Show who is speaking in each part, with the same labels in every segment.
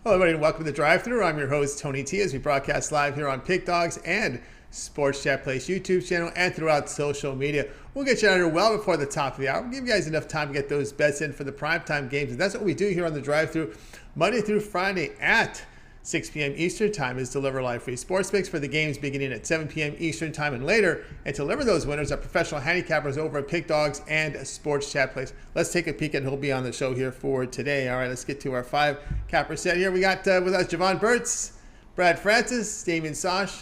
Speaker 1: Hello, everybody, and welcome to the Drive-Thru. I'm your host, Tony T, as we broadcast live here on Pick Dogs and Sports Chat Place YouTube channel and throughout social media. We'll get you out here well before the top of the hour. We'll give you guys enough time to get those bets in for the primetime games, and that's what we do here on the Drive-Thru Monday through Friday at 6 p.m. Eastern Time is deliver live free sports picks for the games beginning at 7 p.m. Eastern Time and later, and deliver those winners are professional handicappers over at Pick Dogs and Sports Chat Place. Let's take a peek at who'll be on the show here for today. All right, let's get to our five capper set here. We got with us Jovan Burts, Brad Francis, Damian Sosh,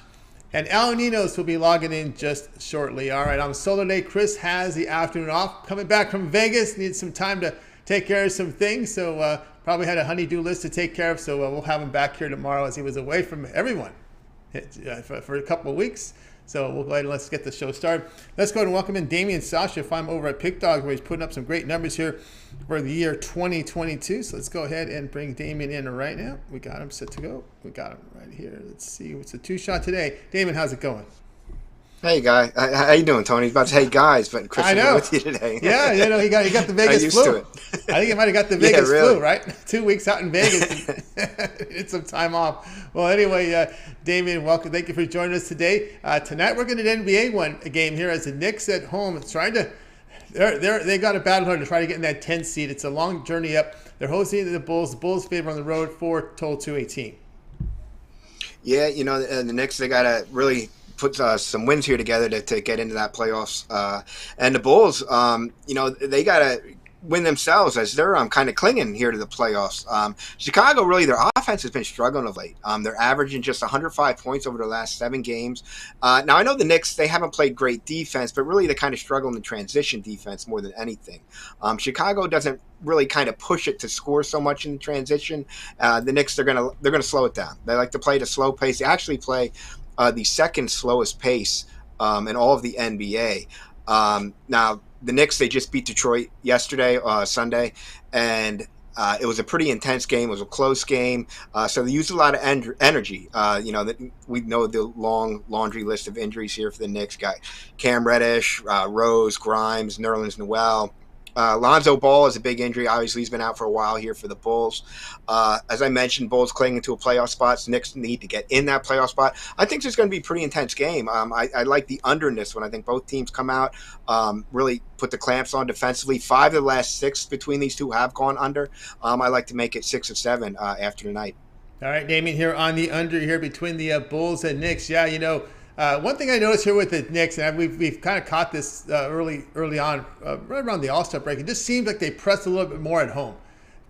Speaker 1: and Al Ninos will be logging in just shortly. All right, on solo day, Chris has the afternoon off. Coming back from Vegas, needs some time to take care of some things, so probably had a honey-do list to take care of, so we'll have him back here tomorrow as he was away from everyone for a couple of weeks. So we'll go ahead and let's get the show started. Let's go ahead and welcome in Damian Sosh. You'll find him over at Pick Dog, where he's putting up some great numbers here for the year 2022. So let's go ahead and bring Damian in right now. We got him set to go. We got him right here. Let's see. It's a two-shot today. Damian, how's it going?
Speaker 2: Hey, guy. How you doing, Tony? He's about to say, hey, guys, but Chris is with you today.
Speaker 1: Yeah, he got the Vegas
Speaker 2: used
Speaker 1: flu.
Speaker 2: To it.
Speaker 1: I think he might have got the Vegas
Speaker 2: really.
Speaker 1: flu, right? 2 weeks out in Vegas. It's some time off. Well, anyway, Damian, welcome. Thank you for joining us today. Tonight we're going to NBA a game here as the Knicks at home trying to. They got a battle hard to try to get in that 10 seed. It's a long journey up. They're hosting the Bulls. The Bulls favor on the road 4-2-18.
Speaker 2: Yeah, the Knicks, they got to really put some wins here together to get into that playoffs. And the Bulls, they got to win themselves as they're kind of clinging here to the playoffs. Chicago, really, their offense has been struggling of late. They're averaging just 105 points over the last 7 games. Now, I know the Knicks, they haven't played great defense, but really they kind of struggle in the transition defense more than anything. Chicago doesn't really kind of push it to score so much in transition. The Knicks, they're gonna slow it down. They like to play at a slow pace. They actually play the second slowest pace in all of the NBA. Now, the Knicks, they just beat Detroit yesterday, Sunday, and it was a pretty intense game. It was a close game, so they used a lot of energy. We know the long laundry list of injuries here for the Knicks. Got Cam Reddish, Rose, Grimes, Nerlens Noel. Lonzo Ball is a big injury. Obviously, he's been out for a while here for the Bulls. As I mentioned, Bulls clinging to a playoff spot. Knicks need to get in that playoff spot. I think it's going to be a pretty intense game. I like the under in this one. I think both teams come out, really put the clamps on defensively. 5 of the last 6 between these two have gone under. I like to make it 6 or 7 after tonight.
Speaker 1: All right, Damian, here on the under here between the Bulls and Knicks. Yeah, one thing I noticed here with the Knicks, and we've kind of caught this early on, right around the All-Star break, it just seems like they press a little bit more at home.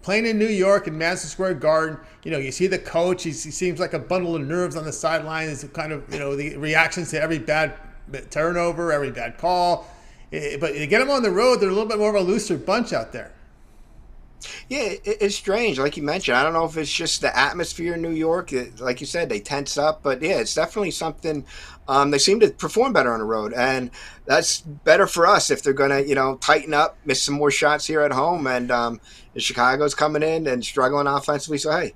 Speaker 1: Playing in New York and Madison Square Garden, you see the coach, he seems like a bundle of nerves on the sideline. It's kind of, the reactions to every bad turnover, every bad call. But you get them on the road, they're a little bit more of a looser bunch out there.
Speaker 2: Yeah, it's strange. Like you mentioned, I don't know if it's just the atmosphere in New York. Like you said, they tense up. But, yeah, it's definitely something. They seem to perform better on the road. And that's better for us if they're going to, tighten up, miss some more shots here at home. And Chicago's coming in and struggling offensively. So, hey,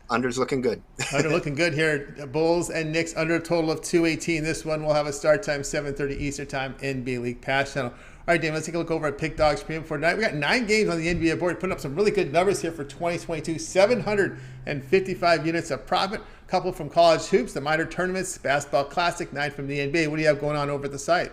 Speaker 2: under's looking good.
Speaker 1: Under looking good here. Bulls and Knicks under a total of 218. This one will have a start time 7:30 Eastern Time, NBA League Pass Channel. All right, Dan, let's take a look over at Pick Dogs Premium for tonight. We got 9 games on the NBA board, putting up some really good numbers here for 2022. 755 units of profit, a couple from college hoops, the minor tournaments, basketball classic, 9 from the NBA. What do you have going on over at the site?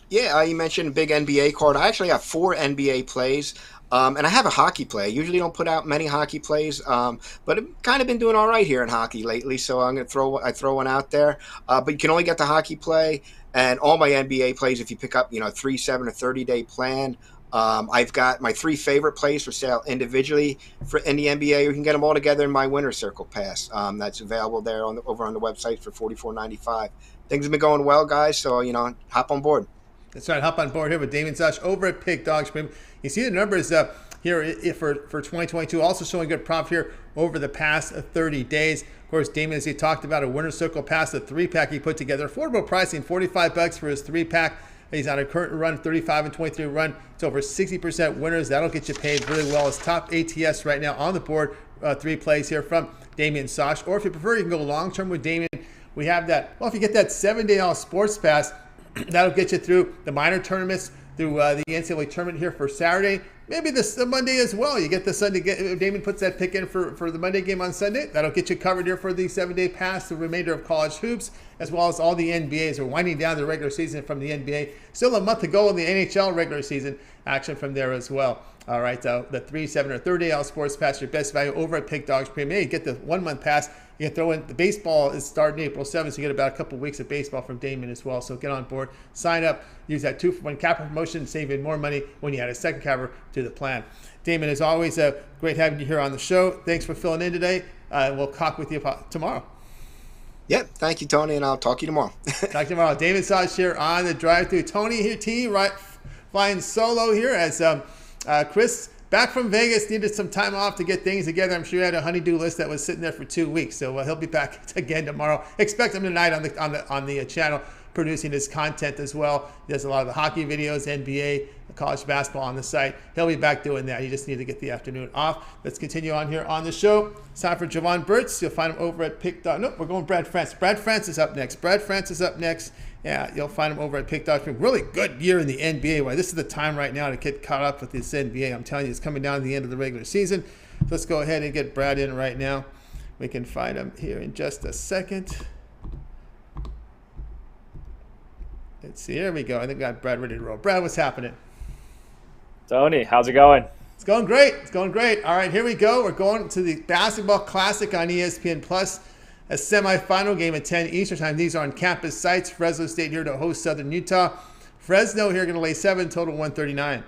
Speaker 2: Yeah, you mentioned a big NBA card. I actually have 4 NBA plays. And I have a hockey play. I usually don't put out many hockey plays, but I've kind of been doing all right here in hockey lately, so I'm going to throw one out there. But you can only get the hockey play and all my NBA plays if you pick up, 3, 7, or 30-day plan. I've got my 3 favorite plays for sale individually in the NBA. You can get them all together in my Winner Circle Pass. That's available there over on the website for $44.95. Things have been going well, guys, so, hop on board.
Speaker 1: That's right. Hop on board here with Damian Sosh over at Pick Dogs Premium. You see the numbers here for 2022, also showing good profit here over the past 30 days. Of course, Damian, as he talked about, a Winner Circle Pass, a 3-pack he put together. Affordable pricing, $45 for his 3-pack. He's on a current run, 35 and 23 run. It's over 60% winners. That'll get you paid really well. His top ATS right now on the board, 3 plays here from Damian Sosh. Or if you prefer, you can go long-term with Damian. We have that. Well, if you get that 7-day sports pass, that'll get you through the minor tournaments, through the NCAA tournament here for Saturday, maybe the Monday as well. You get the Sunday. Damon puts that pick in for the Monday game on Sunday. That'll get you covered here for the 7-day pass, the remainder of college hoops, as well as all the NBAs. We're winding down the regular season from the NBA. Still a month to go in the NHL regular season action from there as well. All right, the 3, 7, or 30 All Sports Pass, your best value over at Pick Dogs Premium. You get the 1 month pass. You can throw in the baseball is starting April 7th, so you get about a couple weeks of baseball from Damian as well. So get on board, sign up, use that 2-for-1 capper promotion, save even more money when you add a second capper to the plan. Damian, as always, great having you here on the show. Thanks for filling in today. We'll talk with you tomorrow.
Speaker 2: Yep, thank you, Tony, and I'll talk to you tomorrow.
Speaker 1: Talk to you tomorrow. Damian Sosh here on the drive-thru. Tony here, flying solo here as Chris, back from Vegas, needed some time off to get things together. I'm sure he had a honey-do list that was sitting there for 2 weeks. So he'll be back again tomorrow. Expect him tonight on the channel, producing his content as well. He does a lot of the hockey videos, NBA, college basketball on the site. He'll be back doing that. He just needs to get the afternoon off. Let's continue on here on the show. It's time for Jovan Burts. You'll find him over at Pick Dog. Nope, we're going Brad Francis. Brad Francis up next. Yeah, you'll find him over at Pick Dog. Really good year in the NBA. Well, this is the time right now to get caught up with this NBA. I'm telling you, it's coming down to the end of the regular season. So let's go ahead and get Brad in right now. We can find him here in just a second. Let's see. Here we go. I think we got Brad ready to roll. Brad, what's happening?
Speaker 3: Tony, how's it going?
Speaker 1: It's going great. It's going great. All right, here we go. We're going to the Basketball Classic on ESPN Plus, a semifinal game at 10 Eastern Time. These are on campus sites. Fresno State here to host Southern Utah. Fresno here going to lay 7, total 139.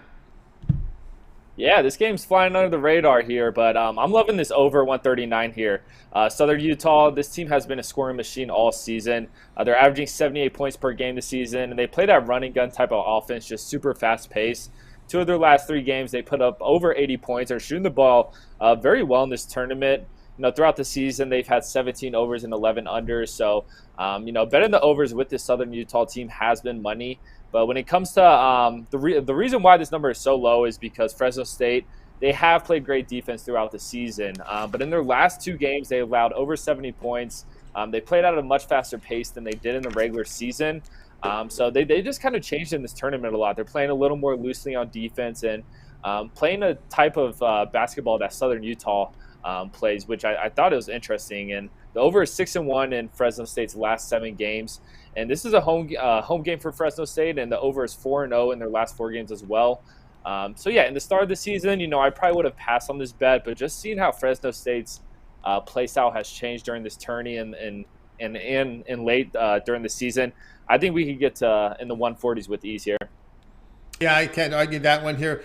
Speaker 3: Yeah, this game's flying under the radar here, but I'm loving this over 139 here. Southern Utah, this team has been a scoring machine all season. They're averaging 78 points per game this season, and they play that running gun type of offense, just super fast pace. 2 of their last 3 games, they put up over 80 points. They're shooting the ball very well in this tournament. Throughout the season, they've had 17 overs and 11 unders. So, betting the overs with this Southern Utah team has been money. But when it comes to the reason why this number is so low is because Fresno State, they have played great defense throughout the season. But in their last 2 games, they allowed over 70 points. They played at a much faster pace than they did in the regular season. So they just kind of changed in this tournament a lot. They're playing a little more loosely on defense and playing a type of basketball that Southern Utah plays, which I thought it was interesting. And the over is 6-1 in Fresno State's last 7 games. And this is a home game for Fresno State, and the over is 4-0 in their last 4 games as well. So yeah, in the start of the season, I probably would have passed on this bet, but just seeing how Fresno State's play style has changed during this tourney and late during the season, I think we could get to in the 140s with ease here.
Speaker 1: Yeah, I can't argue that one here.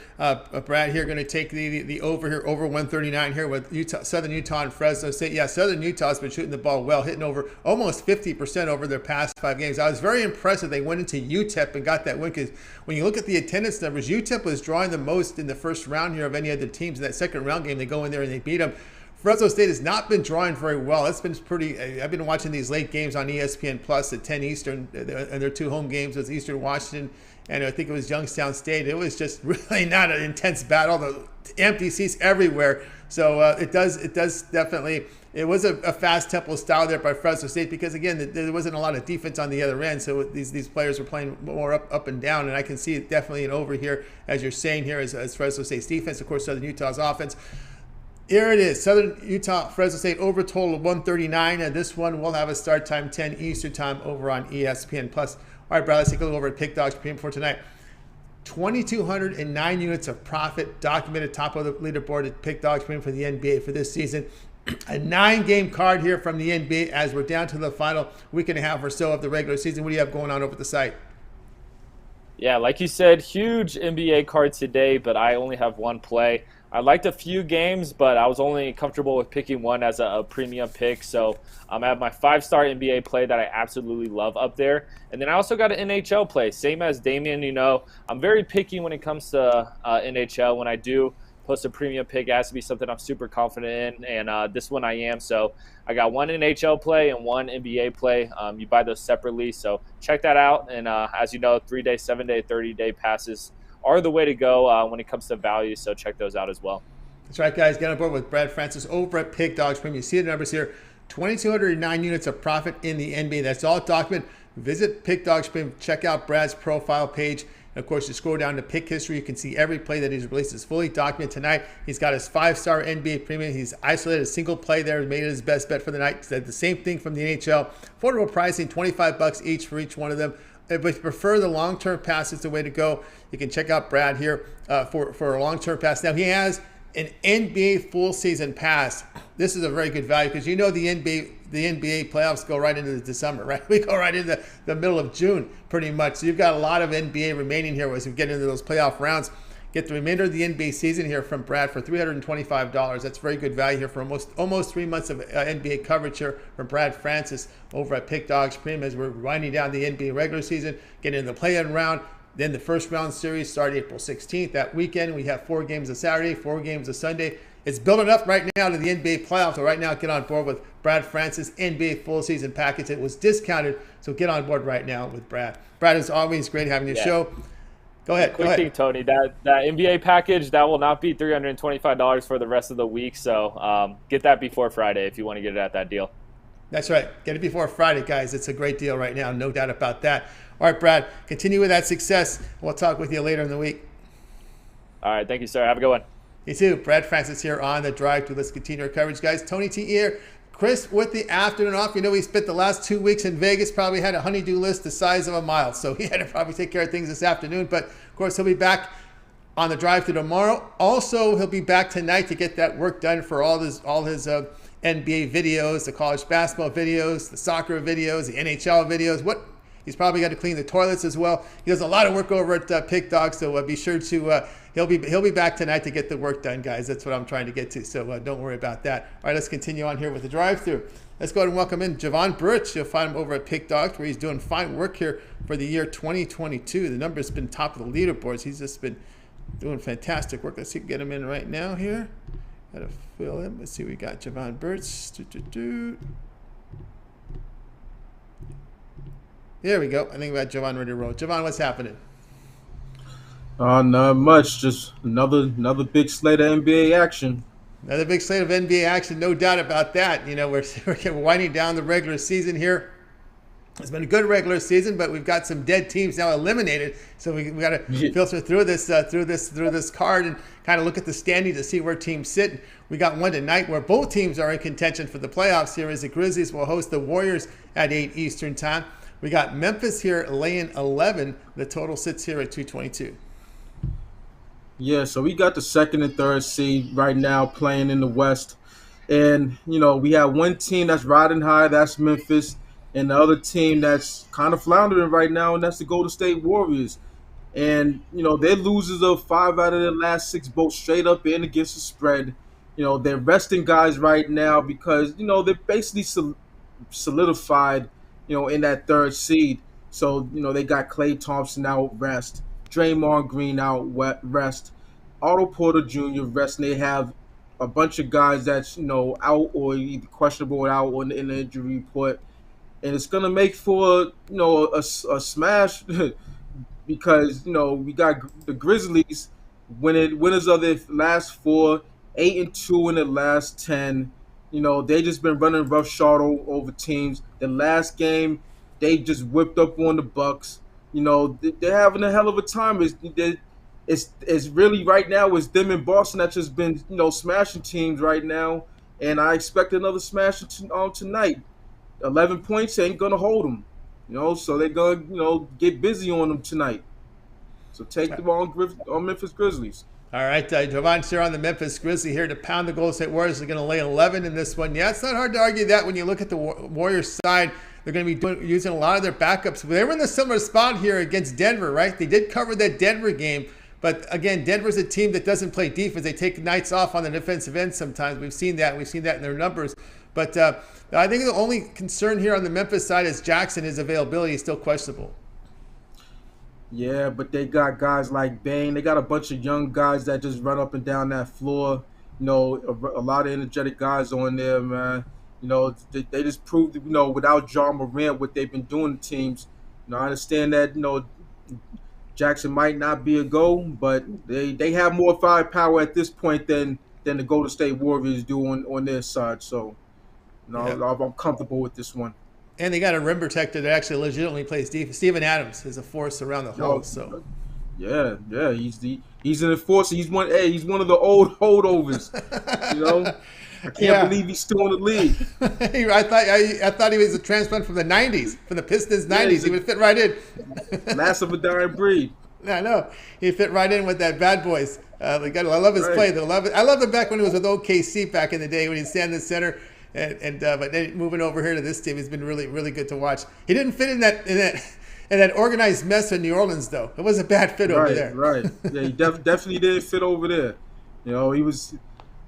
Speaker 1: Brad here going to take the over here, over 139 here with Southern Utah and Fresno State. Yeah, Southern Utah's been shooting the ball well, hitting over almost 50% over their past 5 games. I was very impressed that they went into UTEP and got that win, because when you look at the attendance numbers, UTEP was drawing the most in the first round here of any other teams. In that second round game, they go in there and they beat them. Fresno State has not been drawing very well. It's been pretty. I've been watching these late games on ESPN Plus at 10 Eastern, and their 2 home games was Eastern Washington, and I think it was Youngstown State. It was just really not an intense battle. The empty seats everywhere. So it does definitely. It was a fast tempo style there by Fresno State, because again there wasn't a lot of defense on the other end. So these players were playing more up and down, and I can see it definitely an over here, as you're saying here, as Fresno State's defense, of course Southern Utah's offense. Here it is, Southern Utah, Fresno State, over total of 139, and this one will have a start time 10 Eastern Time over on ESPN Plus. All right, Brad, let's take a look over at Pick Dogs Premium for tonight. 2,209 units of profit documented top of the leaderboard at Pick Dogs Premium for the NBA for this season. A 9-game card here from the NBA as we're down to the final week and a half or so of the regular season. What do you have going on over at the site?
Speaker 3: Yeah, like you said, huge NBA card today, but I only have one play. I liked a few games, but I was only comfortable with picking one as a premium pick. So I have my 5-star NBA play that I absolutely love up there. And then I also got an NHL play, same as Damian. I'm very picky when it comes to NHL. When I do post a premium pick, it has to be something I'm super confident in, and this one I am. So I got one NHL play and one NBA play. You buy those separately, so check that out. And as you know, 3-day, 7-day, 30-day passes are the way to go when it comes to value, so check those out as well.
Speaker 1: That's right, guys. Get on board with Brad Francis over at Pick Dogs Premium. You see the numbers here, 2,209 units of profit in the NBA. That's all documented. Visit Pick Dogs Premium. Check out Brad's profile page. And of course, you scroll down to pick history, you can see every play that he's released is fully documented tonight. He's got his 5-star NBA premium. He's isolated a single play there, made it his best bet for the night. Said the same thing from the NHL. Affordable pricing, $25 each for each one of them. If you prefer the long-term pass, it's the way to go. You can check out Brad here for a long-term pass. Now, he has an NBA full season pass. This is a very good value because you know the NBA playoffs go right into December, right? We go right into the middle of June pretty much. So you've got a lot of NBA remaining here as we get into those playoff rounds. Get the remainder of the NBA season here from Brad for $325. That's very good value here for almost 3 months of NBA coverage here from Brad Francis over at Pick Dogs Premium as we're winding down the NBA regular season, getting into the play-in round. Then the first round series started April 16th. That weekend, we have 4 games of Saturday, 4 games of Sunday. It's building up right now to the NBA playoffs. So right now, get on board with Brad Francis NBA full season package. It was discounted, so get on board right now with Brad. Brad, is always great having your show. Go ahead.
Speaker 3: Quick thing, Tony. That NBA package, that will not be $325 for the rest of the week. So get that before Friday if you want to get it at that deal.
Speaker 1: That's right. Get it before Friday, guys. It's a great deal right now. No doubt about that. All right, Brad, continue with that success. We'll talk with you later in the week.
Speaker 3: All right. Thank you, sir. Have a good one.
Speaker 1: You too. Brad Francis here on The Drive to. Let's continue our coverage, guys. Tony T here. Chris with the afternoon off. You know, he spent the last 2 weeks in Vegas, probably had a honey-do list the size of a mile. So he had to probably take care of things this afternoon. But, of course, he'll be back on The Drive to tomorrow. Also, he'll be back tonight to get that work done for all his NBA videos, the college basketball videos, the soccer videos, the NHL videos. He's probably got to clean the toilets as well. He does a lot of work over at Pick Dog, so be sure to he'll be back tonight to get the work done, guys. That's what I'm trying to get to, so don't worry about that. All right, let's continue on here with the drive-through. Let's go ahead and welcome in Jovan Burts. You'll find him over at Pick Dogs, where he's doing fine work here for the year 2022. The number's been top of the leaderboards. He's just been doing fantastic work. Let's see if we can get him in right now here. Got to fill him. Let's see, we got Jovan Burts. There we go. I think we got Jovan ready to roll. Jovan, what's happening?
Speaker 4: Not much. Just another big slate of NBA action.
Speaker 1: Another big slate of NBA action, no doubt about that. You know, we're winding down the regular season here. It's been a good regular season, but we've got some dead teams now eliminated. So we got to filter through this card and kind of look at the standings to see where teams sit. We got one tonight where both teams are in contention for the playoffs here as the Grizzlies will host the Warriors at 8 Eastern time. We got Memphis here laying 11. The total sits here at 222.
Speaker 4: Yeah, so we got the second and third seed right now playing in the West. And, you know, we have one team that's riding high, that's Memphis, and the other team that's kind of floundering right now, and that's the Golden State Warriors. And, you know, they're losers of 5 out of their last 6, both straight up and against the spread. You know, they're resting guys right now because, you know, they're basically solidified, you know, in that third seed. So, you know, they got Klay Thompson out rest, Draymond Green out rest, Otto Porter Jr. rest, and they have a bunch of guys that's, you know, out or either questionable or out in the injury report. And it's going to make for, you know, a smash because, you know, we got the Grizzlies winners of their last 4, 8-2 in the last 10. You know, they just been running roughshod over teams. The last game, they just whipped up on the Bucks. You know, they're having a hell of a time. It's really right now it's them in Boston that's just been, you know, smashing teams right now. And I expect another smash tonight. 11 points ain't going to hold them. You know, so they're going to, you know, get busy on them tonight. So take them on Memphis Grizzlies.
Speaker 1: All right, Jovan's here on the Memphis Grizzlies here to pound the Golden State Warriors. They're going to lay 11 in this one. Yeah, it's not hard to argue that when you look at the Warriors side. They're going to be using a lot of their backups. They were in a similar spot here against Denver, right? They did cover that Denver game. But, again, Denver's a team that doesn't play defense. They take nights off on the defensive end sometimes. We've seen that. We've seen that in their numbers. But I think the only concern here on the Memphis side is Jackson. His availability is still questionable.
Speaker 4: Yeah, but they got guys like Bane. They got a bunch of young guys that just run up and down that floor. You know, a lot of energetic guys on there, man. You know, they just proved, you know, without John Morant, what they've been doing to teams. You know, I understand that, you know, Jackson might not be a go, but they have more firepower at this point than the Golden State Warriors do on their side. So, you know, yeah. I'm comfortable with this one.
Speaker 1: And they got a rim protector that actually legitimately plays defense. Steven Adams is a force around the hole. So,
Speaker 4: Yeah. He's an enforcer. He's one of the old holdovers. You know, I can't
Speaker 1: Yeah.
Speaker 4: believe he's still in the league.
Speaker 1: I thought he was a transplant from the '90s, from the Pistons
Speaker 4: Yeah,
Speaker 1: '90s.
Speaker 4: he's
Speaker 1: He
Speaker 4: a
Speaker 1: would fit right in.
Speaker 4: last of a dying breed.
Speaker 1: I know. He'd fit right in with that Bad Boys. I love his
Speaker 4: Right.
Speaker 1: play. I love him back when he was with OKC back in the day when he'd stand in the center. But then moving over here to this team, he's been really, really good to watch. He didn't fit in that organized mess in New Orleans, though. It was a bad fit over there.
Speaker 4: Right. Yeah, he definitely didn't fit over there. You know, he was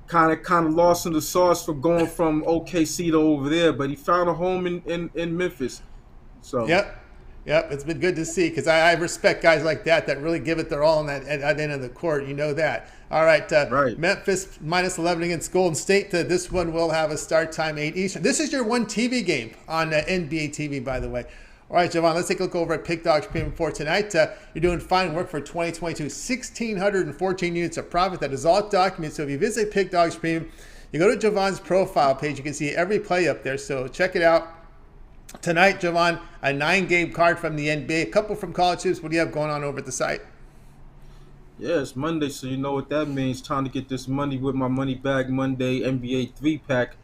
Speaker 4: kind of lost in the sauce for going from OKC to over there, but he found a home in Memphis. So
Speaker 1: Yep. It's been good to see because I respect guys like that really give it their all at the end of the court. You know that. All right.
Speaker 4: Right.
Speaker 1: Memphis -11 against Golden State. This one will have a start time 8 Eastern. This is your one TV game on NBA TV, by the way. All right, Jovan, let's take a look over at Pick Dogs Premium for tonight. You're doing fine work for 2022. 1,614 units of profit. That is all documented. So if you visit Pick Dogs Premium, you go to Jovan's profile page. You can see every play up there. So check it out. Tonight, Jovan, a 9-game card from the NBA, a couple from college hoops. What do you have going on over at the site?
Speaker 4: yeah, it's Monday, so you know what that means. Time to get this money with my Money Bag Monday NBA 3-pack.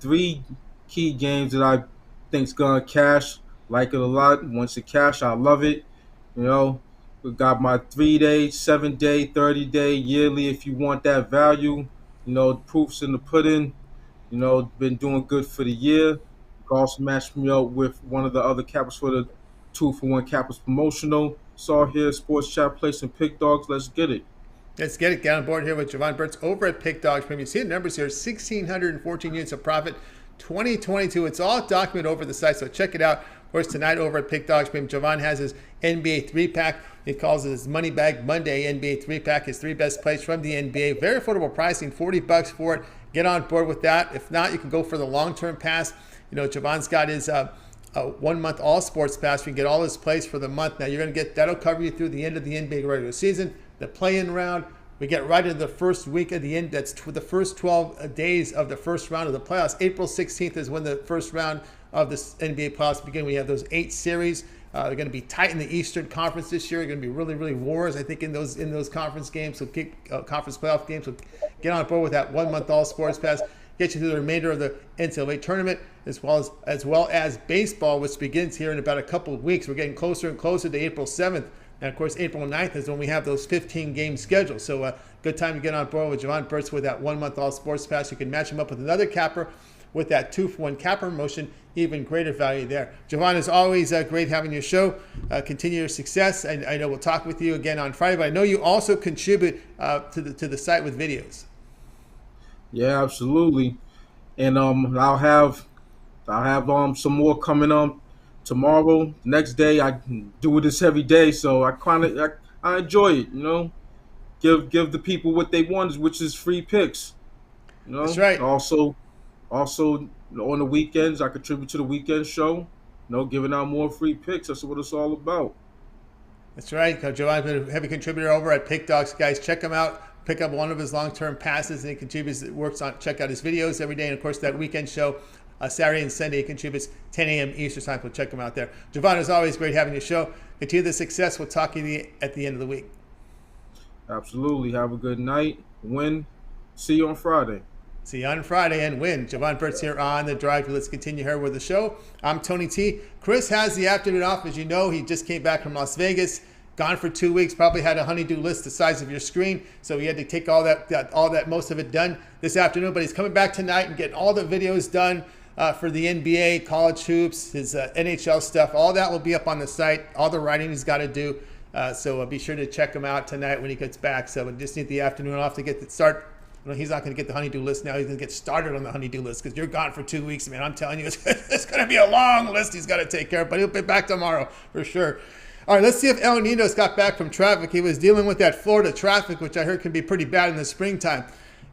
Speaker 4: 3 key games that I think's gonna cash. Like it a lot. Once it cash, I love it. You know, we got my 3-day, 7-day, 30-day, yearly. If you want that value, you know, the proof's in the pudding. You know, been doing good for the year. You can also match me up with one of the other cappers for the 2-for-1 cappers promotional. Saw here, Sports Chat Place and Pick Dogs. Let's get it.
Speaker 1: Let's get it. Get on board here with Jovan Burts over at Pick Dogs Premium. You see the numbers here, 1,614 units of profit, 2022. It's all documented over the site, so check it out. Of course, tonight over at Pick Dogs Premium, Jovan has his NBA 3-pack. He calls it his Money Bag Monday NBA 3-pack, his 3 best plays from the NBA. Very affordable pricing, $40 for it. Get on board with that. If not, you can go for the long-term pass. You know, Jovan's got his 1-month all sports pass. You can get all his plays for the month. Now, you're going to get that'll cover you through the end of the NBA regular season, the play-in round. We get right into the first week of the end. That's the first 12 days of the first round of the playoffs. April 16th is when the first round of the NBA playoffs begin. We have those 8 series. They're going to be tight in the Eastern Conference this year. They're going to be really, really wars, I think, in those conference games. So conference playoff games. So get on board with that 1-month all sports pass. Get you through the remainder of the NCAA tournament, as well as baseball, which begins here in about a couple of weeks. We're getting closer and closer to April 7th. And, of course, April 9th is when we have those 15-game schedules. So good time to get on board with Jovan Burts with that 1-month all sports pass. You can match him up with another capper with that 2-for-1 capper promotion. Even greater value there. Jovan, is always great having your show. Continue your success. And I know we'll talk with you again on Friday, but I know you also contribute to the site with videos.
Speaker 4: Yeah, absolutely. And I'll have some more coming tomorrow. Next day, I do this every day, so I enjoy it. You know, give the people what they want, which is free picks. You know,
Speaker 1: That's right.
Speaker 4: Also on the weekends, I contribute to the weekend show. You know, giving out more free picks. That's what it's all about.
Speaker 1: That's right. Jovan's been a heavy contributor over at Pick Dogs. Guys, check him out. Pick up one of his long-term passes, and he contributes. Check out his videos every day, and of course that weekend show, Saturday and Sunday, he contributes 10 a.m. Eastern time. So check him out there. Jovan, is always great having your show. Continue the success. We'll talk to you at the end of the week.
Speaker 4: Absolutely. Have a good night. Win. See you on Friday.
Speaker 1: See you on Friday and win. Jovan Burts here on The Drive. Let's continue here with the show. I'm Tony T. Chris has the afternoon off. As you know, he just came back from Las Vegas. Gone for 2 weeks, probably had a honey-do list the size of your screen, so he had to take all that most of it done this afternoon. But he's coming back tonight and getting all the videos done for the NBA, college hoops, his NHL stuff. All that will be up on the site. All the writing he's got to do. So be sure to check him out tonight when he gets back. So we just need the afternoon off to get the start. You know, he's not going to get the honey-do list now. He's going to get started on the honey-do list because you're gone for 2 weeks, man. I'm telling you, it's going to be a long list he's got to take care of. But he'll be back tomorrow for sure. All right, let's see if El Nino's got back from traffic. He was dealing with that Florida traffic, which I heard can be pretty bad in the springtime.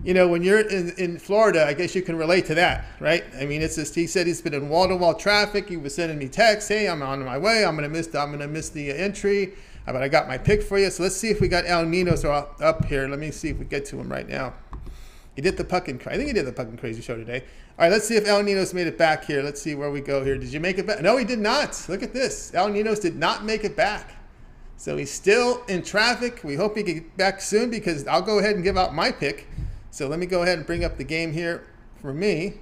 Speaker 1: You know, when you're in Florida, I guess you can relate to that, right? I mean, it's just, he said he's been in wall-to-wall traffic. He was sending me texts, hey, I'm on my way. I'm gonna miss the entry, but I got my pick for you. So let's see if we got El Nino's up here. Let me see if we get to him right now. He did the I think he did the Puck and Crazy show today. All right, let's see if El Nino's made it back here. Let's see where we go here. Did you make it back? No, he did not. Look at this. El Nino's did not make it back. So he's still in traffic. We hope he can get back soon because I'll go ahead and give out my pick. So let me go ahead and bring up the game here for me.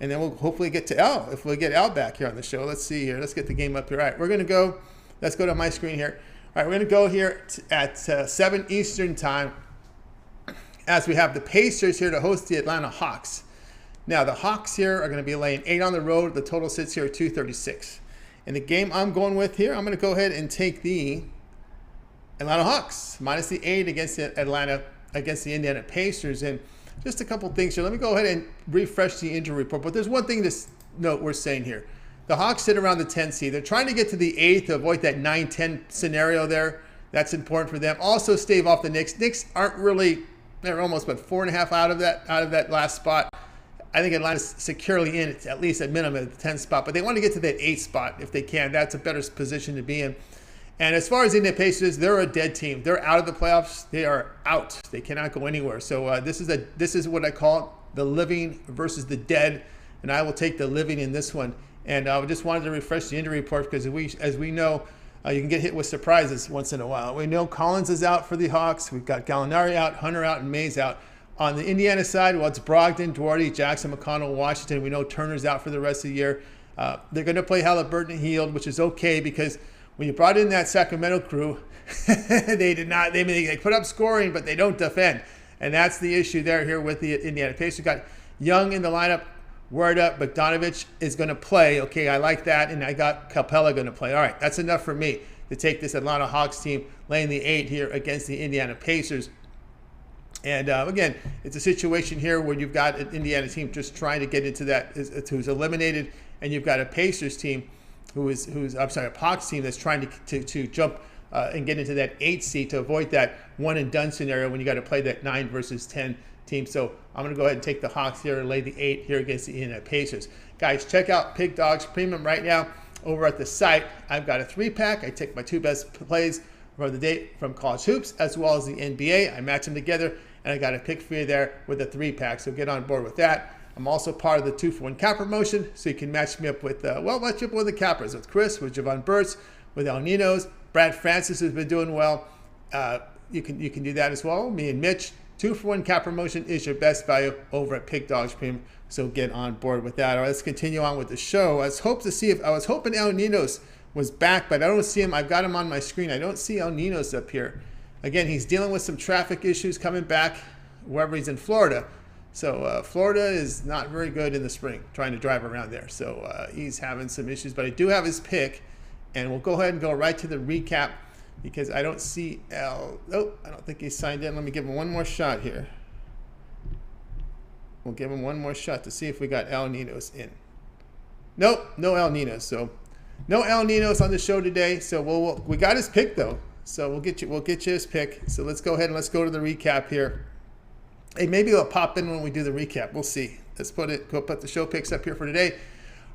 Speaker 1: And then we'll hopefully get to Al. If we get Al back here on the show. Let's see here. Let's get the game up here. All right, we're going to go. Let's go to my screen here. All right, we're going to go here at 7 Eastern time as we have the Pacers here to host the Atlanta Hawks. Now, the Hawks here are going to be laying 8 on the road. The total sits here at 236. In the game I'm going with here, I'm going to go ahead and take the Atlanta Hawks minus the 8 against the Indiana Pacers. And just a couple things here. Let me go ahead and refresh the injury report. But there's one thing to note we're saying here. The Hawks sit around the 10 seed. They're trying to get to the 8th to avoid that 9-10 scenario there. That's important for them. Also stave off the Knicks. Knicks aren't really, they're almost about 4.5 out of that last spot. I think Atlanta's securely in, at least at minimum, at the 10th spot. But they want to get to that 8th spot if they can. That's a better position to be in. And as far as the Indiana Pacers, they're a dead team. They're out of the playoffs. They are out. They cannot go anywhere. So this is what I call the living versus the dead. And I will take the living in this one. And I just wanted to refresh the injury report because as we know, you can get hit with surprises once in a while. We know Collins is out for the Hawks. We've got Gallinari out, Hunter out, and Mays out. On the Indiana side, well, it's Brogdon, Duarte, Jackson, McConnell, Washington. We know Turner's out for the rest of the year. They're going to play Halliburton healed, which is okay because when you brought in that Sacramento crew, they put up scoring, but they don't defend. And that's the issue there here with the Indiana Pacers. We've got Young in the lineup, word up, Bogdanovich is going to play. Okay, I like that. And I got Capella going to play. All right, that's enough for me to take this Atlanta Hawks team laying the 8 here against the Indiana Pacers. And again, it's a situation here where you've got an Indiana team just trying to get into that, who's eliminated, and you've got a Pacers team a Hawks team that's trying to jump and get into that 8 seed to avoid that one and done scenario when you got to play that 9 versus 10 team. So I'm going to go ahead and take the Hawks here and lay the 8 here against the Indiana Pacers. Guys, check out Pig Dogs Premium right now over at the site. I've got a 3-pack. I take my 2 best plays for the day from college hoops as well as the NBA. I match them together. And I got a pick for you there with a 3-pack, so get on board with that. I'm also part of the 2-for-1 cap promotion, so you can match me up with, match up with the cappers, with Chris, with Jovan Burts, with El Ninos, Brad Francis, who's been doing well. You can do that as well. Me and Mitch. 2-for-1 cap promotion is your best value over at Pig Dogs Premium, so get on board with that. All right, let's continue on with the show. I was hoping El Ninos was back, but I don't see him. I've got him on my screen. I don't see El Ninos up here. Again, he's dealing with some traffic issues coming back wherever he's in Florida. So Florida is not very good in the spring, trying to drive around there. So he's having some issues, but I do have his pick. And we'll go ahead and go right to the recap because I don't see El. Oh, I don't think he's signed in. Let me give him one more shot here. We'll give him one more shot to see if we got El Ninos in. Nope, no El Ninos. So no El Ninos on the show today. So we got his pick though. So we'll get you his pick. So let's go ahead and let's go to the recap here. Hey, maybe it'll pop in when we do the recap. We'll see. Let's put the show picks up here for today.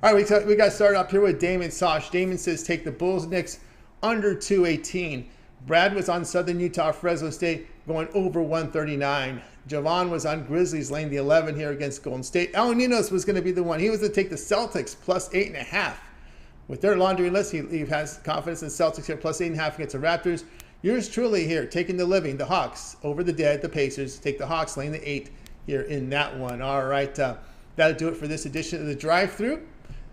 Speaker 1: All right, we got started up here with Damian Sosh. Damian says take the Bulls Knicks under 218. Brad was on Southern Utah, Fresno State, going over 139. Jovan was on Grizzlies, laying the 11 here against Golden State. El Ninos was going to be the one. He was to take the Celtics plus 8.5. With their laundry list, he has confidence in Celtics here, plus 8.5 against the Raptors. Yours truly here, taking the living, the Hawks, over the dead, the Pacers. Take the Hawks, laying the 8 here in that one. All right, that'll do it for this edition of the drive-thru.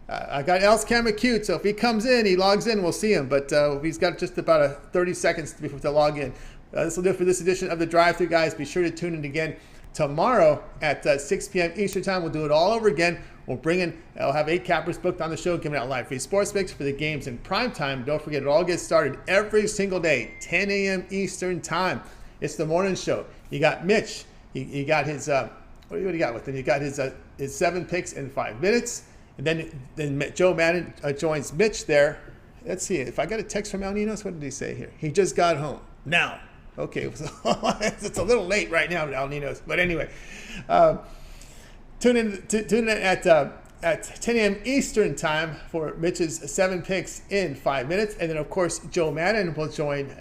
Speaker 1: I got Al's camera cute, so if he comes in, he logs in, we'll see him. But he's got just about 30 seconds to log in. This will do it for this edition of the drive-thru, guys. Be sure to tune in again tomorrow at 6 p.m. Eastern Time. We'll do it all over again. I'll have 8 cappers booked on the show, giving out live free sports picks for the games in prime time. Don't forget, it all gets started every single day, 10 a.m. Eastern Time. It's the morning show. You got Mitch. He got his, what do you got with him? You got his 7 picks in 5 minutes. And then Joe Madden joins Mitch there. Let's see. If I got a text from El Ninos, what did he say here? He just got home. Now. Okay. So it's a little late right now, El Ninos. But anyway, tune in at 10 a.m. Eastern Time for Mitch's 7 picks in 5 minutes. And then, of course, Joe Madden will join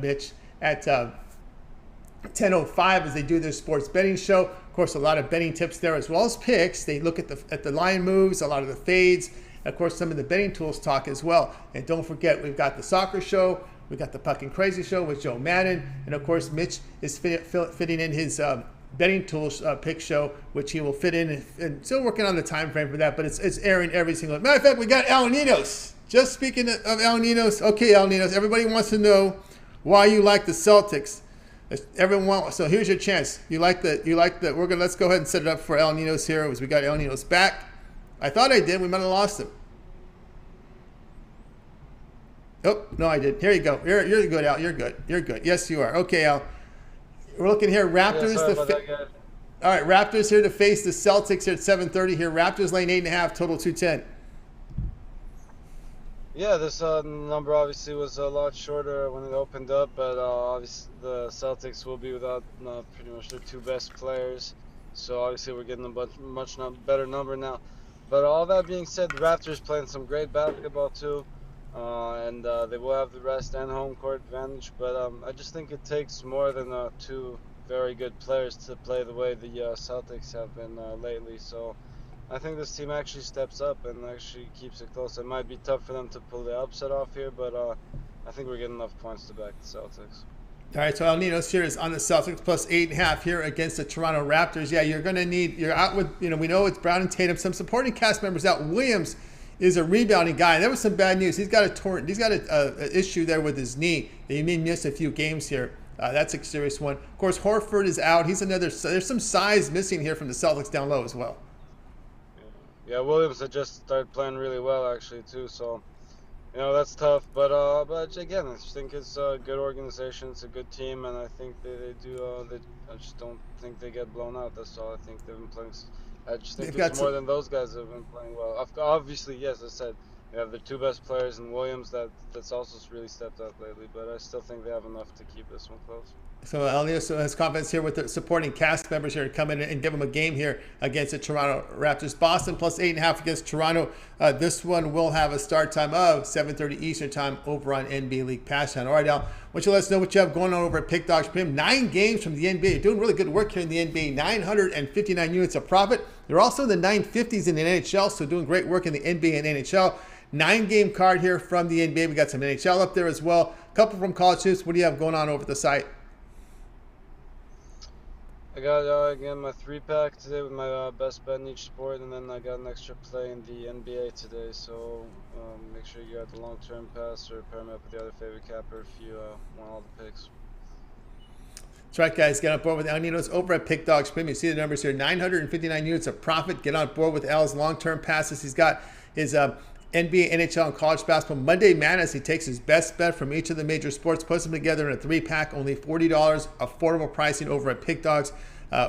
Speaker 1: Mitch at 10:05 as they do their sports betting show. Of course, a lot of betting tips there as well as picks. They look at the line moves, a lot of the fades, of course, some of the betting tools talk as well. And don't forget, we've got the soccer show, we got the Pucking Crazy show with Joe Madden, and of course, Mitch is fitting in his betting tools pick show, which he will fit in, and still working on the time frame for that, but it's airing every single. Matter of fact, we got El Ninos. Just speaking of El Ninos, okay, El Ninos, everybody wants to know why you like the Celtics. Everyone, so here's your chance. Let's go ahead and set it up for El Ninos here, as we got El Ninos back. I thought I did. We might have lost him. Oh, no, I did. Here you go. You're good, Al. You're good. Yes, you are. Okay, Al. We're looking here. Raptors. All right, Raptors here to face the Celtics here at 7:30 here. Raptors laying 8.5, total 210.
Speaker 5: Yeah, this number obviously was a lot shorter when it opened up, but obviously the Celtics will be without pretty much their two best players. So obviously we're getting a much better number now. But all that being said, the Raptors playing some great basketball too, and they will have the rest and home court advantage. But I just think it takes more than two very good players to play the way the Celtics have been lately. So I think this team actually steps up and actually keeps it close. It might be tough for them to pull the upset off here, but I think we're getting enough points to back the Celtics.
Speaker 1: All right, so El Ninos here is on the Celtics plus 8.5 here against the Toronto Raptors. Yeah, you're out with, we know it's Brown and Tatum, some supporting cast members out. Williams is a rebounding guy. There was some bad news. He's got a issue there with his knee. He may miss a few games here. That's a serious one. Of course, Horford is out. There's some size missing here from the Celtics down low as well.
Speaker 5: Yeah, Williams had just started playing really well actually too, so that's tough. But again, I just think it's a good organization, it's a good team, and I think they do. I just don't think they get blown out. That's all. I think they've been playing. I just think it's more than those guys have been playing well. Obviously, yes, I said they have the two best players in Williams. That's also really stepped up lately. But I still think they have enough to keep this one close. So
Speaker 1: El Ninos has confidence here with the supporting cast members here to come in and give them a game here against the Toronto Raptors. Boston plus 8.5 against Toronto. This one will have a start time of 7:30 Eastern time over on NBA League Pass Channel. All right, Al, why don't you let us know what you have going on over at Pick Dogs Premium. 9 games from the NBA. You're doing really good work here in the NBA. 959 units of profit. They're also the 950s in the NHL, so doing great work in the NBA and NHL. 9-game card here from the NBA. We got some NHL up there as well. A couple from college hoops. What do you have going on over the site?
Speaker 5: I got, again, my 3-pack today with my best bet in each sport, and then I got an extra play in the NBA today, so make sure you got the long-term pass or pair me up with the other favorite capper if you want all the picks.
Speaker 1: That's right, guys. Get on board with El Ninos over at Pick Dogs Premium. You see the numbers here, 959 units of profit. Get on board with Al's long-term passes. He's got his NBA, NHL, and college basketball. Monday Madness, he takes his best bet from each of the major sports, puts them together in a 3-pack, only $40, affordable pricing over at Pick Dogs.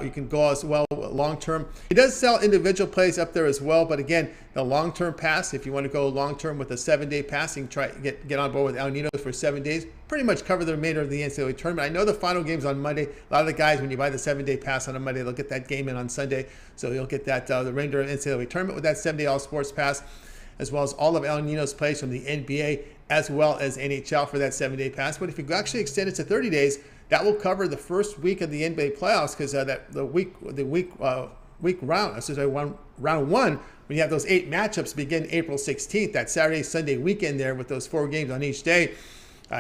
Speaker 1: You can go as well long-term. He does sell individual plays up there as well, but again, the long-term pass, if you want to go long-term with a 7-day pass, you can try get on board with El Ninos for 7 days. Pretty much cover the remainder of the NCAA tournament. I know the final game's on Monday. A lot of the guys, when you buy the 7-day pass on a Monday, they'll get that game in on Sunday. So you'll get that the remainder of the NCAA tournament with that 7-day all-sports pass, as well as all of El Ninos plays from the NBA as well as NHL for that 7-day pass. But if you actually extend it to 30 days, that will cover the first week of the NBA playoffs, because round one, when you have those 8 matchups begin April 16th, that Saturday, Sunday weekend there with those 4 games on each day,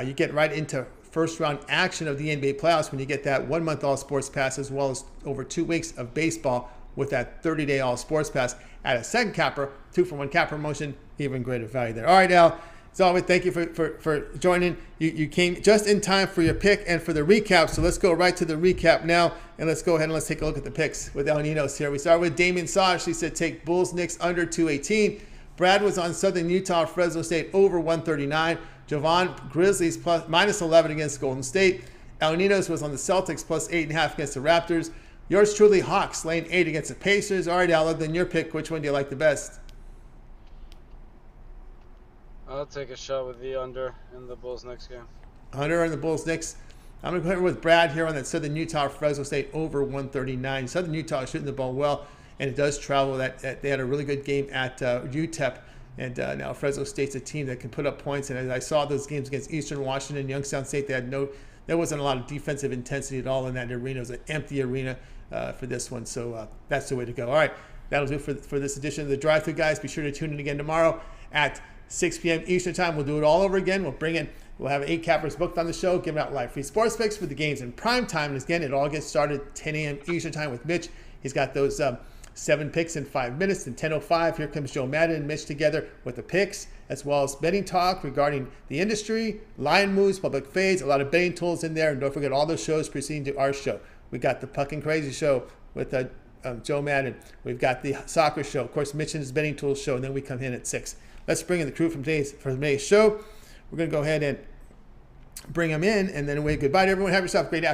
Speaker 1: you get right into first round action of the NBA playoffs when you get that 1-month all sports pass, as well as over 2 weeks of baseball with that 30-day all sports pass at a second capper, 2-for-1 cap promotion, even greater value there. All right, Al. As always, thank you for joining. You came just in time for your pick and for the recap. So let's go right to the recap now, and let's go ahead and let's take a look at the picks with El Ninos here. We start with Damian Sosh. He said take Bulls Knicks under 218. Brad was on Southern Utah, Fresno State over 139. Jovan Grizzlies minus 11 against Golden State. El Ninos was on the Celtics plus 8.5 against the Raptors. Yours truly, Hawks laying 8 against the Pacers. All right, Al, other than your pick, which one do you like the best?
Speaker 5: I'll take a shot with the under in the Bulls next game.
Speaker 1: Under in the Bulls Knicks. I'm going to go with Brad here on that Southern Utah, Fresno State over 139. Southern Utah is shooting the ball well, and it does travel. That they had a really good game at UTEP, and now Fresno State's a team that can put up points. And as I saw those games against Eastern Washington, Youngstown State, there wasn't a lot of defensive intensity at all in that arena. It was an empty arena for this one, so that's the way to go. All right. that'll do it for this edition of the Drive Thru, guys. Be sure to tune in again tomorrow at 6 p.m. Eastern Time. We'll do it all over again. We'll have 8 cappers booked on the show, giving out live free sports picks for the games in prime time. And again, it all gets started at 10 a.m. Eastern Time with Mitch. He's got those 7 picks in 5 minutes. And 10:05, here comes Joe Madden and Mitch together with the picks, as well as betting talk regarding the industry, line moves, public fades, a lot of betting tools in there. And don't forget all those shows preceding to our show. We got the Puckin' Crazy Show with Joe Madden. We've got the soccer show. Of course, Mitch and his betting tools show. And then we come in at 6. Let's bring in the crew from today's show. We're going to go ahead and bring them in, and then wave goodbye to everyone. Have yourself a great afternoon.